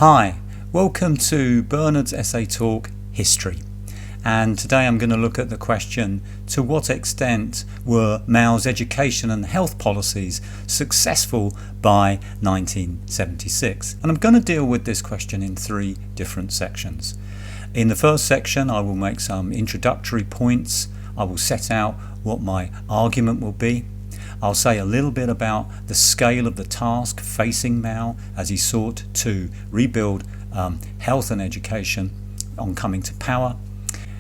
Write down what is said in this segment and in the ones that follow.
Hi, welcome to Bernard's Essay Talk History, and today I'm going to look at the question: to what extent were Mao's education and health policies successful by 1976? And I'm going to deal with this question in three different sections. In the first section I will make some introductory points. I will set out what my argument will be. I'll say a little bit about the scale of the task facing Mao as he sought to rebuild health and education on coming to power.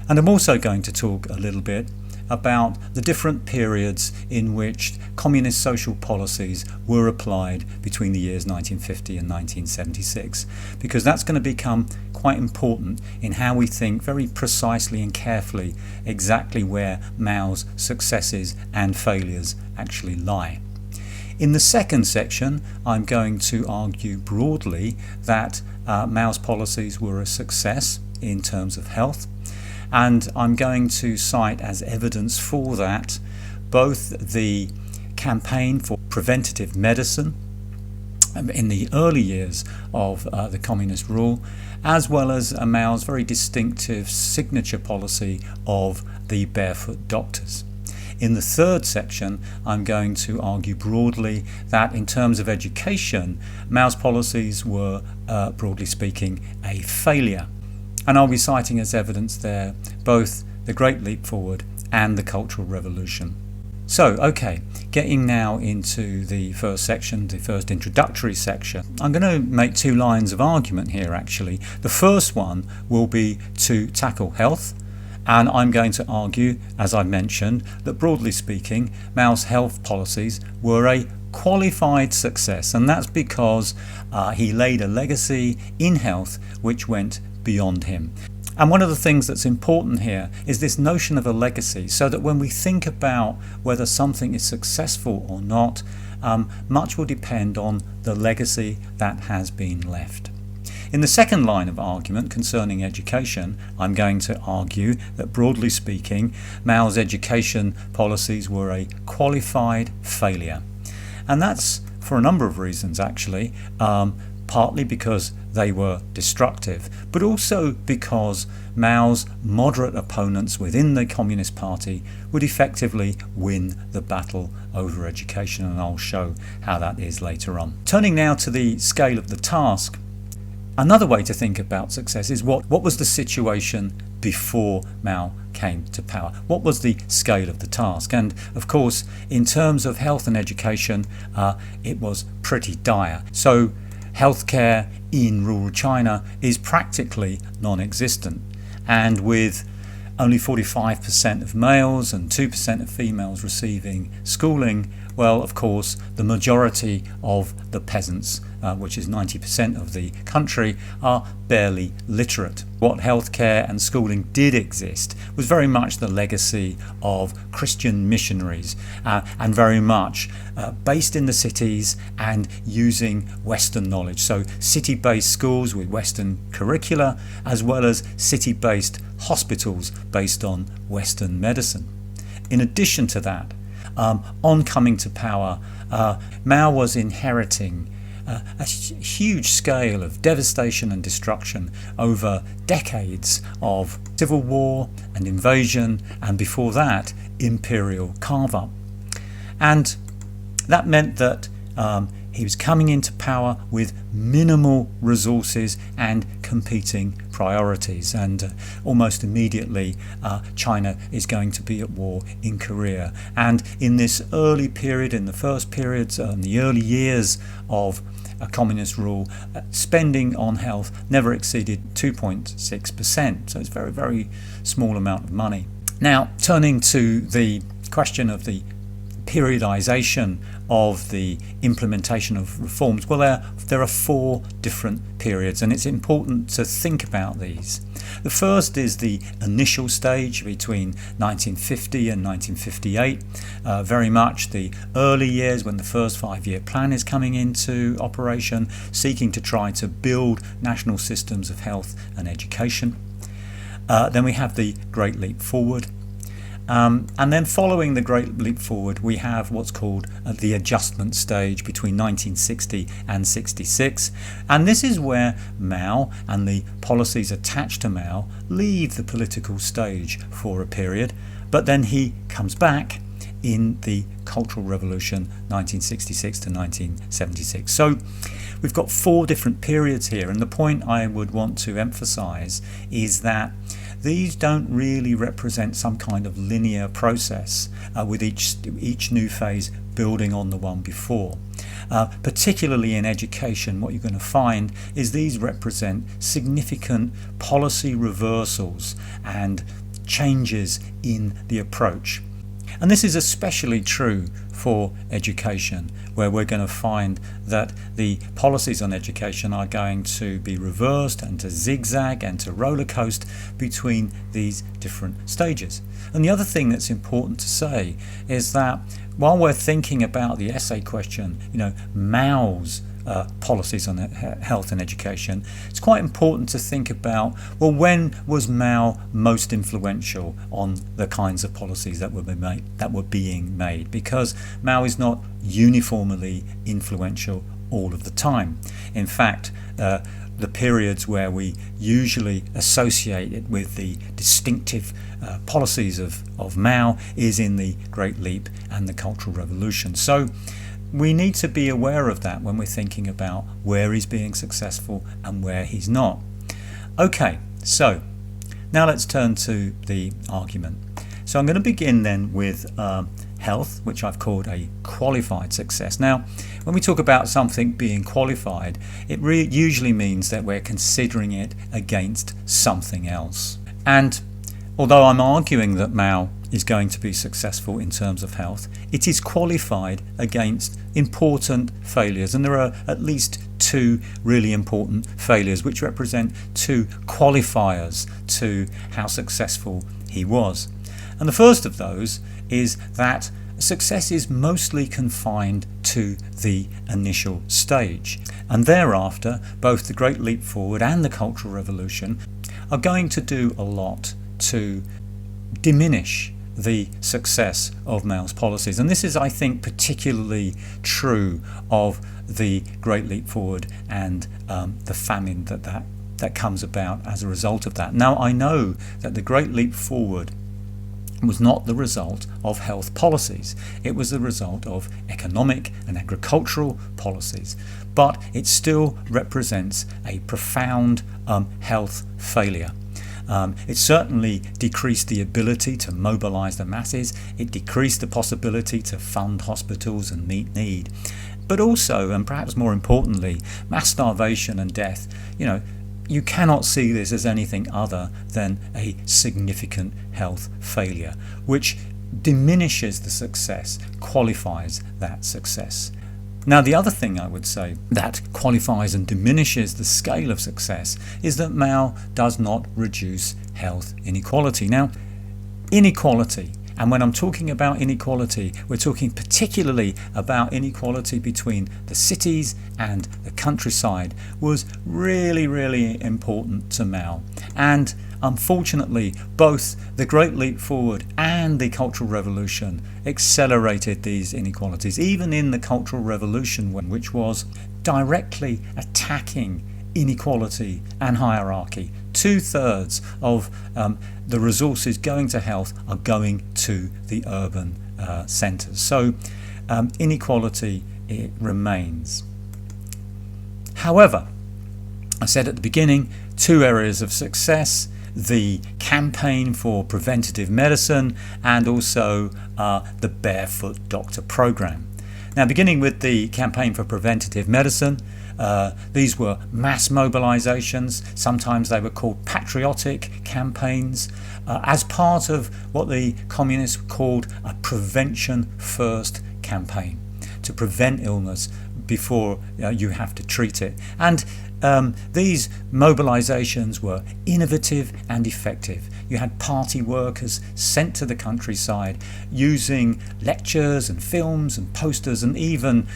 And I'm also going to talk a little bit about the different periods in which communist social policies were applied between the years 1950 and 1976, because that's going to become quite important in how we think very precisely and carefully exactly where Mao's successes and failures actually lie. In the second section, I'm going to argue broadly that Mao's policies were a success in terms of health, and I'm going to cite as evidence for that both the campaign for preventative medicine in the early years of the communist rule, as well as Mao's very distinctive signature policy of the barefoot doctors. In the third section, I'm going to argue broadly that in terms of education, Mao's policies were, broadly speaking, a failure. And I'll be citing as evidence there both the Great Leap Forward and the Cultural Revolution. So, okay, getting now into the first section, the first introductory section. I'm going to make two lines of argument here actually. The first one will be to tackle health, and I'm going to argue, as I mentioned, that broadly speaking, Mao's health policies were a qualified success, and that's because he laid a legacy in health which went beyond him. And one of the things that's important here is this notion of a legacy, so that when we think about whether something is successful or not, much will depend on the legacy that has been left. In the second line of argument concerning education, I'm going to argue that broadly speaking, Mao's education policies were a qualified failure. And that's for a number of reasons actually. Partly because they were destructive, but also because Mao's moderate opponents within the Communist Party would effectively win the battle over education, and I'll show how that is later on. Turning now to the scale of the task, another way to think about success is what was the situation before Mao came to power? What was the scale of the task? And of course, in terms of health and education, it was pretty dire. So healthcare in rural China is practically non-existent, and with only 45% of males and 2% of females receiving schooling, well, of course, the majority of the peasants, which is 90% of the country, are barely literate. What healthcare and schooling did exist was very much the legacy of Christian missionaries, and very much based in the cities and using Western knowledge. So city-based schools with Western curricula, as well as city-based hospitals based on Western medicine. In addition to that, on coming to power, Mao was inheriting a huge scale of devastation and destruction over decades of civil war and invasion, and before that, imperial carve-up. And that meant that he was coming into power with minimal resources and competing priorities, and almost immediately China is going to be at war in Korea. And in this early period, in the first periods, the early years of communist rule, spending on health never exceeded 2.6%, so it's a very, very small amount of money. Now, turning to the question of the periodization of the implementation of reforms, well, there are four different periods, and it's important to think about these. The first is the initial stage between 1950 and 1958, very much the early years when the first 5-year plan is coming into operation, seeking to try to build national systems of health and education. Then we have the Great Leap Forward. And then following the Great Leap Forward, we have what's called the adjustment stage between 1960 and 66. And this is where Mao and the policies attached to Mao leave the political stage for a period, but then he comes back in the Cultural Revolution 1966 to 1976. So we've got 4 different periods here, and the point I would want to emphasize is that these don't really represent some kind of linear process with each new phase building on the one before. Particularly in education, what you're going to find is these represent significant policy reversals and changes in the approach. And this is especially true for education, where we're going to find that the policies on education are going to be reversed and to zigzag and to roller coast between these different stages. And the other thing that's important to say is that while we're thinking about the essay question, Mao's policies on health and education, it's quite important to think about, well, when was Mao most influential on the kinds of policies that were being made? Because Mao is not uniformly influential all of the time. In fact, the periods where we usually associate it with the distinctive policies of Mao is in the Great Leap and the Cultural Revolution. So we need to be aware of that when we're thinking about where he's being successful and where he's not. Okay, so now let's turn to the argument. So I'm going to begin then with health, which I've called a qualified success. Now, when we talk about something being qualified, it usually means that we're considering it against something else. And although I'm arguing that Mao is going to be successful in terms of health, it is qualified against important failures, and there are at least 2 really important failures which represent 2 qualifiers to how successful he was. And the first of those is that success is mostly confined to the initial stage, and thereafter both the Great Leap Forward and the Cultural Revolution are going to do a lot to diminish the success of Mao's policies. And this is, I think, particularly true of the Great Leap Forward and the famine that comes about as a result of that. Now, I know that the Great Leap Forward was not the result of health policies. It was the result of economic and agricultural policies. But it still represents a profound health failure. It certainly decreased the ability to mobilize the masses. It decreased the possibility to fund hospitals and meet need. But also, and perhaps more importantly, mass starvation and death. You cannot see this as anything other than a significant health failure, which diminishes the success, qualifies that success. Now, the other thing I would say that qualifies and diminishes the scale of success is that Mao does not reduce health inequality. Now, inequality, and when I'm talking about inequality, we're talking particularly about inequality between the cities and the countryside, was really, really important to Mao. And unfortunately, both the Great Leap Forward and the Cultural Revolution accelerated these inequalities, even in the Cultural Revolution, which was directly attacking inequality and hierarchy. 2/3 of the resources going to health are going to the urban centres. So inequality, it remains. However, I said at the beginning, 2 areas of success: the campaign for preventative medicine and also the Barefoot Doctor program. Now, beginning with the campaign for preventative medicine, these were mass mobilizations. Sometimes they were called patriotic campaigns, as part of what the communists called a prevention first campaign, to prevent illness before you have to treat it. And these mobilisations were innovative and effective. You had party workers sent to the countryside using lectures and films and posters and even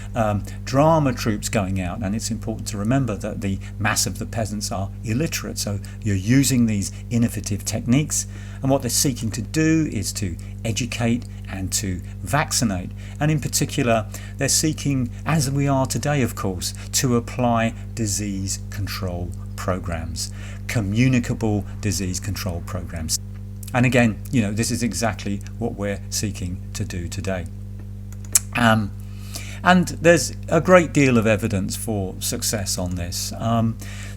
drama troupes going out. And it's important to remember that the mass of the peasants are illiterate, so you're using these innovative techniques. And what they're seeking to do is to educate and to vaccinate. And in particular, they're seeking, as we are today of course, to apply disease control programs, communicable disease control programs. And again, this is exactly what we're seeking to do today. And there's a great deal of evidence for success on this.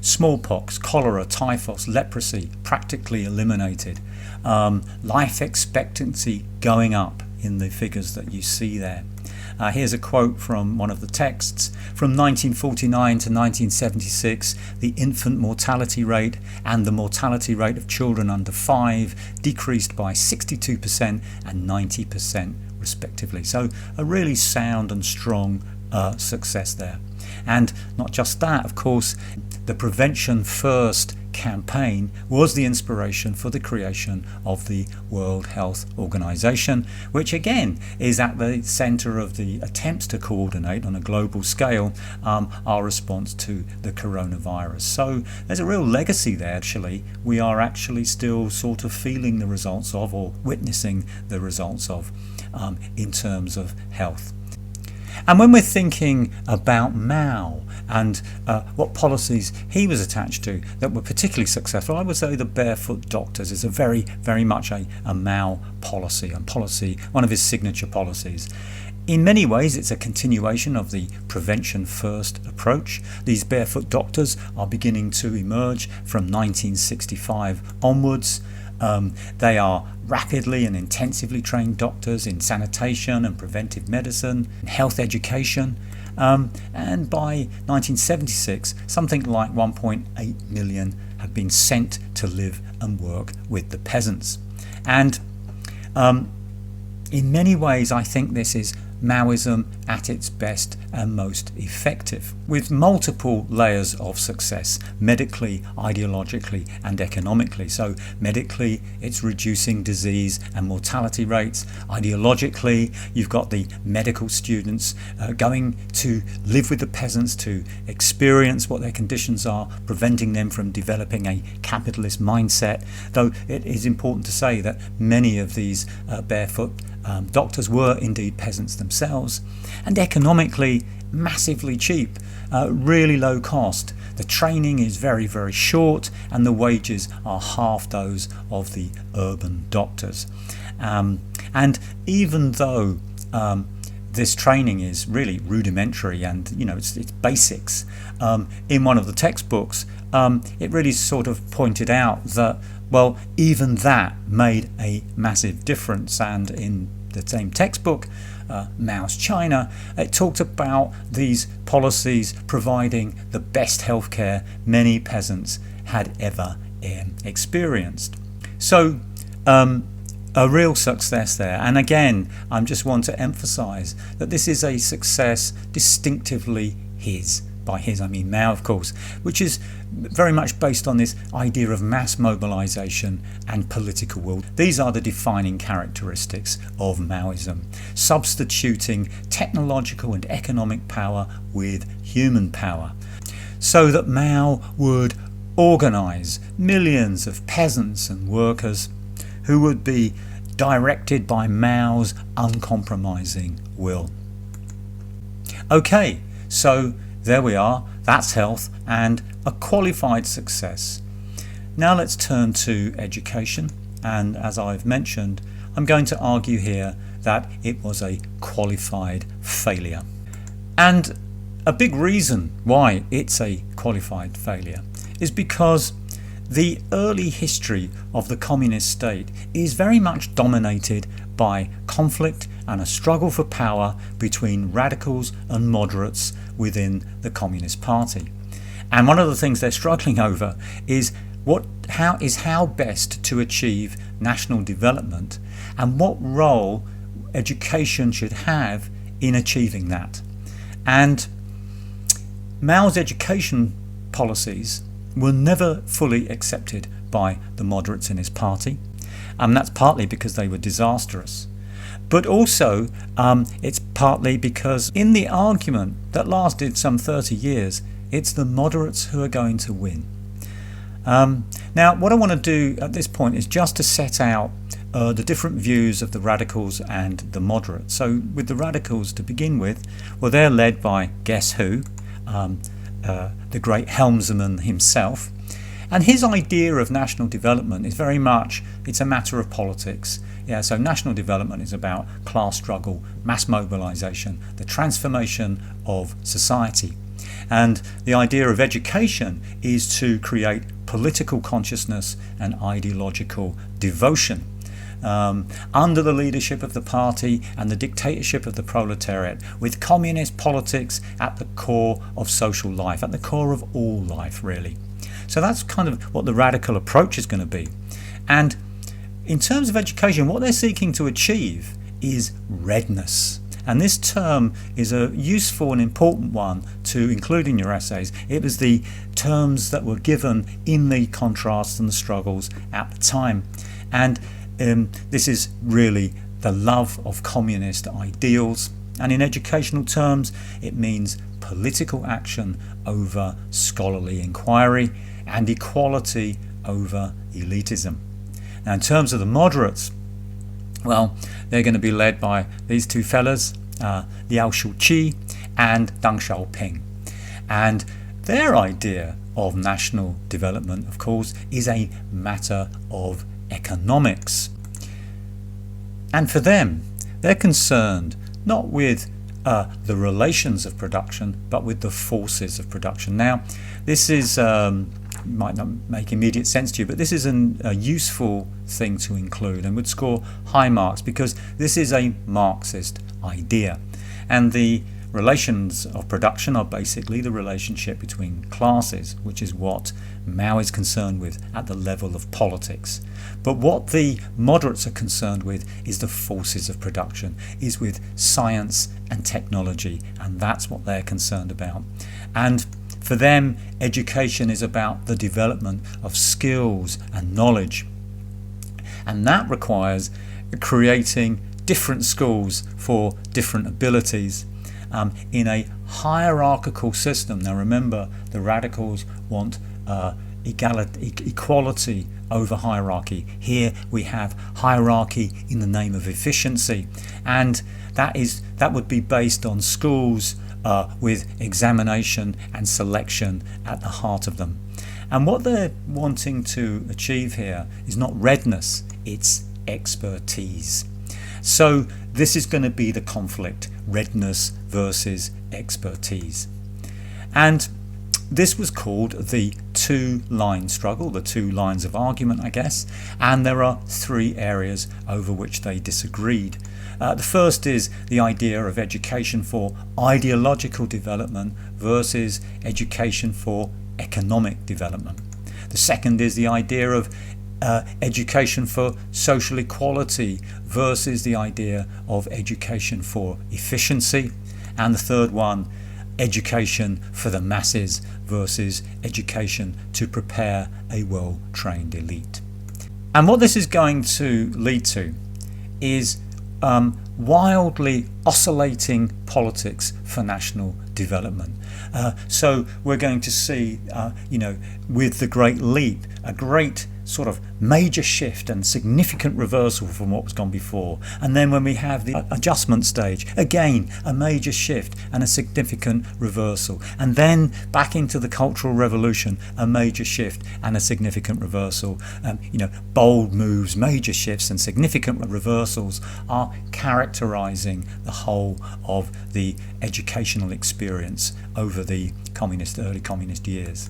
Smallpox, cholera, typhus, leprosy practically eliminated. Life expectancy going up in the figures that you see there. Here's a quote from one of the texts. From 1949 to 1976, the infant mortality rate and the mortality rate of children under 5 decreased by 62% and 90% respectively. So a really sound and strong success there. And not just that, of course, the Prevention First campaign was the inspiration for the creation of the World Health Organization, which again is at the center of the attempts to coordinate on a global scale our response to the coronavirus. So there's a real legacy there. Actually, we are actually still sort of feeling the results of, or witnessing the results of, in terms of health. And when we're thinking about Mao and what policies he was attached to that were particularly successful, I would say the barefoot doctors is a very, very much a Mao policy, one of his signature policies. In many ways, it's a continuation of the prevention first approach. These barefoot doctors are beginning to emerge from 1965 onwards. They are rapidly and intensively trained doctors in sanitation and preventive medicine, health education, and by 1976 something like 1.8 million have been sent to live and work with the peasants. And in many ways I think this is Maoism at its best and most effective, with multiple layers of success, medically, ideologically and economically. So medically, it's reducing disease and mortality rates. Ideologically, you've got the medical students going to live with the peasants to experience what their conditions are, preventing them from developing a capitalist mindset, though it is important to say that many of these barefoot doctors were indeed peasants themselves. And economically, massively cheap, really low cost. The training is very, very short and the wages are half those of the urban doctors. And even though this training is really rudimentary and it's basics, in one of the textbooks it really sort of pointed out that, well, even that made a massive difference. And in the same textbook, Mao's China, it talked about these policies providing the best healthcare many peasants had ever experienced. So a real success there. And again, I just want to emphasize that this is a success distinctively his. By his, I mean Mao, of course, which is very much based on this idea of mass mobilization and political will. These are the defining characteristics of Maoism, substituting technological and economic power with human power, so that Mao would organize millions of peasants and workers who would be directed by Mao's uncompromising will. Okay, so there we are, that's health and a qualified success. Now let's turn to education, and as I've mentioned, I'm going to argue here that it was a qualified failure. And a big reason why it's a qualified failure is because the early history of the communist state is very much dominated by conflict and a struggle for power between radicals and moderates within the Communist Party. And one of the things they're struggling over is how best to achieve national development and what role education should have in achieving that. And Mao's education policies were never fully accepted by the moderates in his party, and that's partly because they were disastrous. But also it's partly because in the argument that lasted some 30 years, it's the moderates who are going to win. Now, what I want to do at this point is just to set out the different views of the radicals and the moderates. So with the radicals to begin with, well, they're led by, guess who? The great helmsman himself. And his idea of national development is very much, it's a matter of politics. Yeah, so national development is about class struggle, mass mobilisation, the transformation of society. And the idea of education is to create political consciousness and ideological devotion. Under the leadership of the party and the dictatorship of the proletariat, with communist politics at the core of social life, at the core of all life, really. So that's kind of what the radical approach is going to be. And in terms of education, what they're seeking to achieve is redness. And this term is a useful and important one to include in your essays. It was the terms that were given in the contrasts and the struggles at the time. And this is really the love of communist ideals. And in educational terms, it means political action over scholarly inquiry and equality over elitism. Now, in terms of the moderates, well, they're going to be led by these two fellas, Liao Shuqi and Deng Xiaoping. And their idea of national development, of course, is a matter of economics. And for them, they're concerned not with the relations of production, but with the forces of production. Now, this is might not make immediate sense to you, but this is a useful thing to include and would score high marks because this is a Marxist idea. And the relations of production are basically the relationship between classes, which is what Mao is concerned with at the level of politics. But what the moderates are concerned with is the forces of production, is with science and technology, and that's what they're concerned about. And for them, education is about the development of skills and knowledge. And that requires creating different schools for different abilities in a hierarchical system. Now remember, the radicals want equality over hierarchy. Here we have hierarchy in the name of efficiency, and that would be based on schools with examination and selection at the heart of them. And what they're wanting to achieve here is not redness, it's expertise. So this is going to be the conflict, redness versus expertise. And this was called the two-line struggle, the two lines of argument, I guess, and there are three areas over which they disagreed. The first is the idea of education for ideological development versus education for economic development. The second is the idea of education for social equality versus the idea of education for efficiency. And the third one, education for the masses versus education to prepare a well-trained elite. And what this is going to lead to is wildly oscillating politics for national development. So we're going to see, with the Great Leap, a great sort of major shift and significant reversal from what was gone before. And then when we have the adjustment stage, again, a major shift and a significant reversal. And then back into the Cultural Revolution, a major shift and a significant reversal. Bold moves, major shifts and significant reversals are characterizing the whole of the educational experience over the early communist years.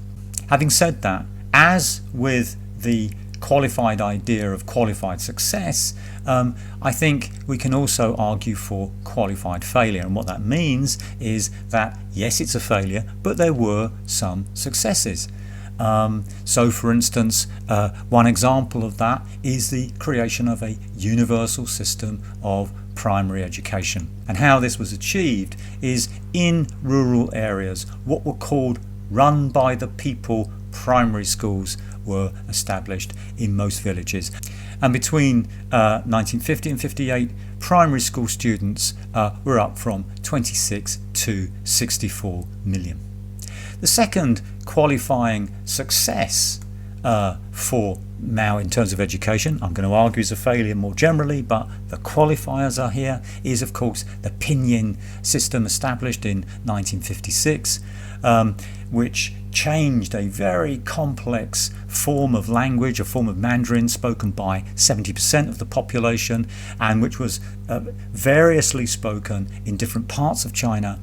Having said that, as with the qualified idea of qualified success, I think we can also argue for qualified failure. And what that means is that, yes, it's a failure, but there were some successes. So, for instance, one example of that is the creation of a universal system of primary education. And how this was achieved is in rural areas, what were called run by the people primary schools were established in most villages. And between 1950 and 58, primary school students were up from 26 to 64 million. The second qualifying success for Mao in terms of education, I'm going to argue is a failure more generally, but the qualifiers are here, is of course the pinyin system established in 1956, which changed a very complex form of language, a form of Mandarin spoken by 70% of the population, and which was variously spoken in different parts of China,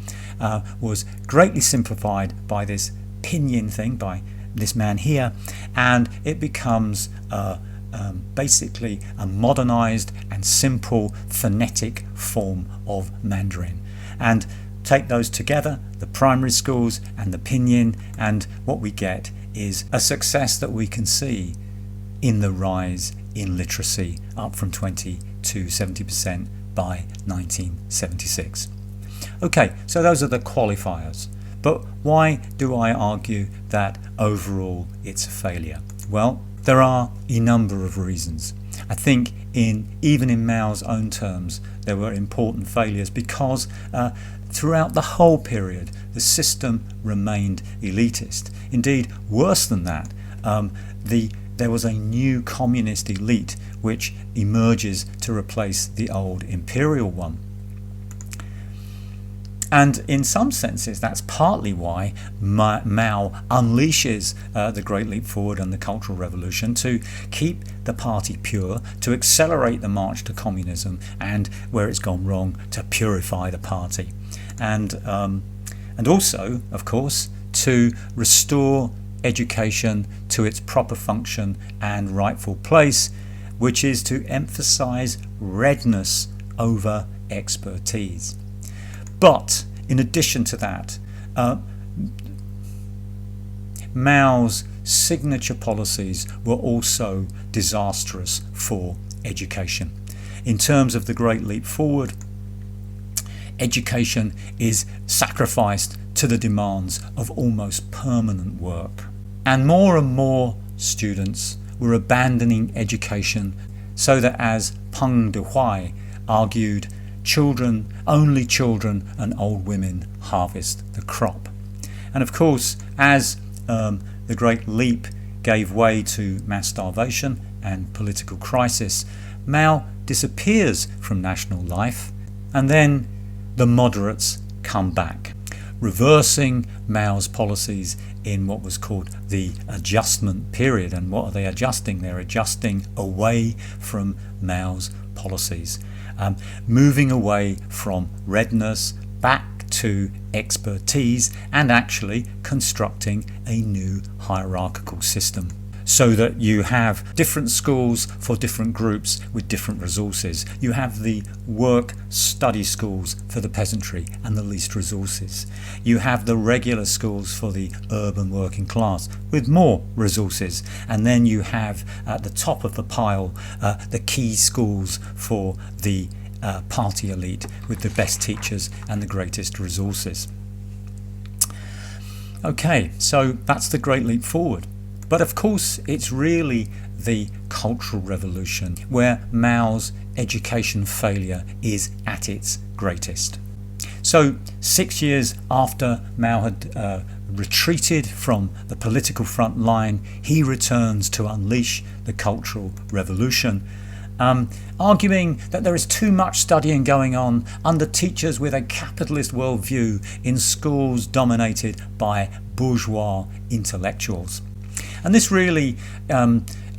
was greatly simplified by this pinyin thing, by this man here, and it becomes basically a modernized and simple phonetic form of Mandarin. And take those together, the primary schools and the pinyin, and what we get is a success that we can see in the rise in literacy, up from 20 to 70% by 1976. Okay, so those are the qualifiers. But why do I argue that overall it's a failure? Well, there are a number of reasons. I think even in Mao's own terms, there were important failures because throughout the whole period, the system remained elitist. Indeed, worse than that, there was a new communist elite which emerges to replace the old imperial one. And in some senses, that's partly why Mao unleashes the Great Leap Forward and the Cultural Revolution to keep the party pure, to accelerate the march to communism, and where it's gone wrong, to purify the party. And also, of course, to restore education to its proper function and rightful place, which is to emphasize readiness over expertise. But in addition to that, Mao's signature policies were also disastrous for education. In terms of the Great Leap Forward, education is sacrificed to the demands of almost permanent work. And more students were abandoning education so that, as Peng Dehuai argued, only children and old women harvest the crop. And of course, as the Great Leap gave way to mass starvation and political crisis, Mao disappears from national life, and then the moderates come back, reversing Mao's policies in what was called the adjustment period. And what are they adjusting? They're adjusting away from Mao's policies, moving away from readiness back to expertise, and actually constructing a new hierarchical system, so that you have different schools for different groups with different resources. You have the work-study schools for the peasantry and the least resources. You have the regular schools for the urban working class with more resources. And then you have at the top of the pile the key schools for the party elite with the best teachers and the greatest resources. Okay, so that's the Great Leap Forward. But of course, it's really the Cultural Revolution where Mao's education failure is at its greatest. So 6 years after Mao had retreated from the political front line, he returns to unleash the Cultural Revolution, arguing that there is too much studying going on under teachers with a capitalist worldview in schools dominated by bourgeois intellectuals. And this really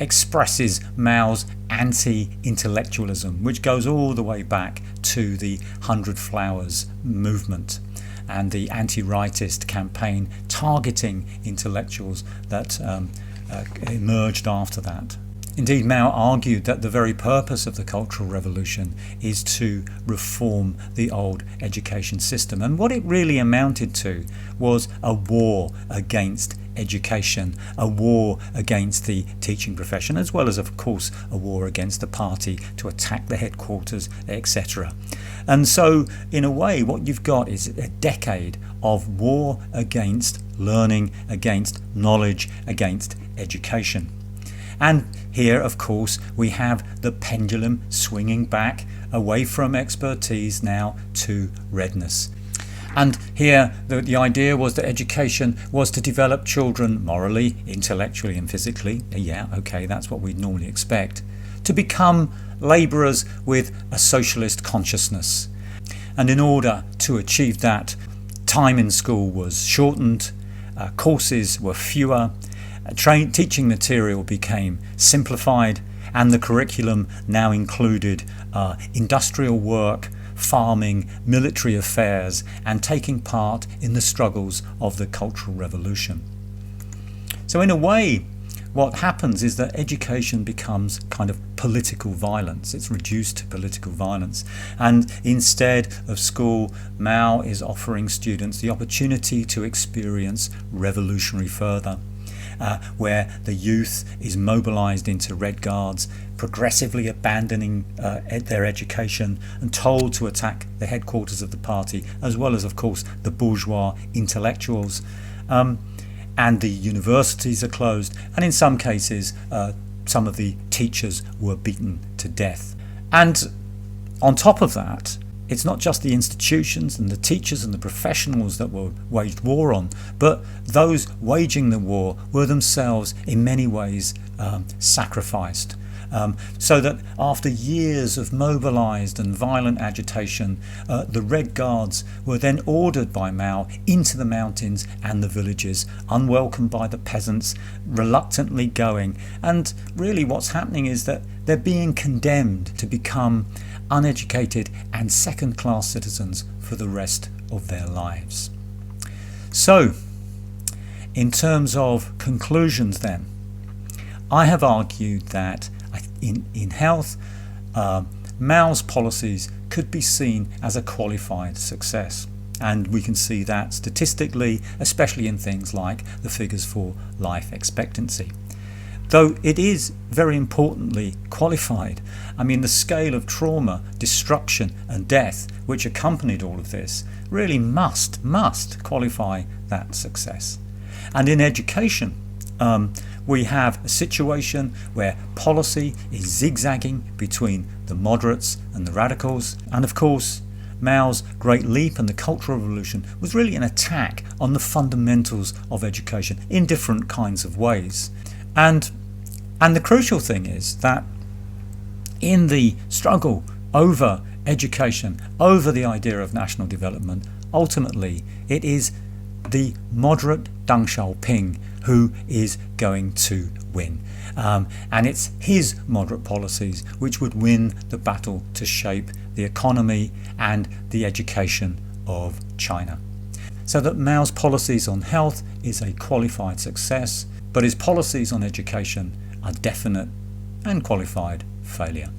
expresses Mao's anti-intellectualism, which goes all the way back to the 100 Flowers movement and the anti-rightist campaign targeting intellectuals that emerged after that. Indeed, Mao argued that the very purpose of the Cultural Revolution is to reform the old education system. And what it really amounted to was a war against education, a war against the teaching profession, as well as, of course, a war against the party to attack the headquarters, etc. And so, in a way, what you've got is a decade of war against learning, against knowledge, against education. And here, of course, we have the pendulum swinging back away from expertise now to readiness. And here the idea was that education was to develop children morally, intellectually and physically. Yeah, okay, that's what we'd normally expect. To become labourers with a socialist consciousness. And in order to achieve that, time in school was shortened, courses were fewer, teaching material became simplified, and the curriculum now included industrial work, farming, military affairs, and taking part in the struggles of the Cultural Revolution. So in a way, what happens is that education becomes kind of political violence. It's reduced to political violence. And instead of school, Mao is offering students the opportunity to experience revolutionary fervour, where the youth is mobilised into Red Guards, progressively abandoning their education and told to attack the headquarters of the party, as well as, of course, the bourgeois intellectuals. And the universities are closed, and in some cases some of the teachers were beaten to death. And on top of that, it's not just the institutions and the teachers and the professionals that were waged war on, but those waging the war were themselves in many ways sacrificed. So that after years of mobilised and violent agitation, the Red Guards were then ordered by Mao into the mountains and the villages, unwelcomed by the peasants, reluctantly going. And really what's happening is that they're being condemned to become uneducated and second-class citizens for the rest of their lives. So, in terms of conclusions then, I have argued that in health, Mao's policies could be seen as a qualified success. And we can see that statistically, especially in things like the figures for life expectancy. Though it is very importantly qualified. I mean, the scale of trauma, destruction and death which accompanied all of this really must qualify that success. And in education, we have a situation where policy is zigzagging between the moderates and the radicals. And of course, Mao's Great Leap and the Cultural Revolution was really an attack on the fundamentals of education in different kinds of ways. And the crucial thing is that in the struggle over education, over the idea of national development, ultimately it is the moderate Deng Xiaoping who is going to win. And it's his moderate policies which would win the battle to shape the economy and the education of China. So that Mao's policies on health is a qualified success, but his policies on education are definite and qualified failure.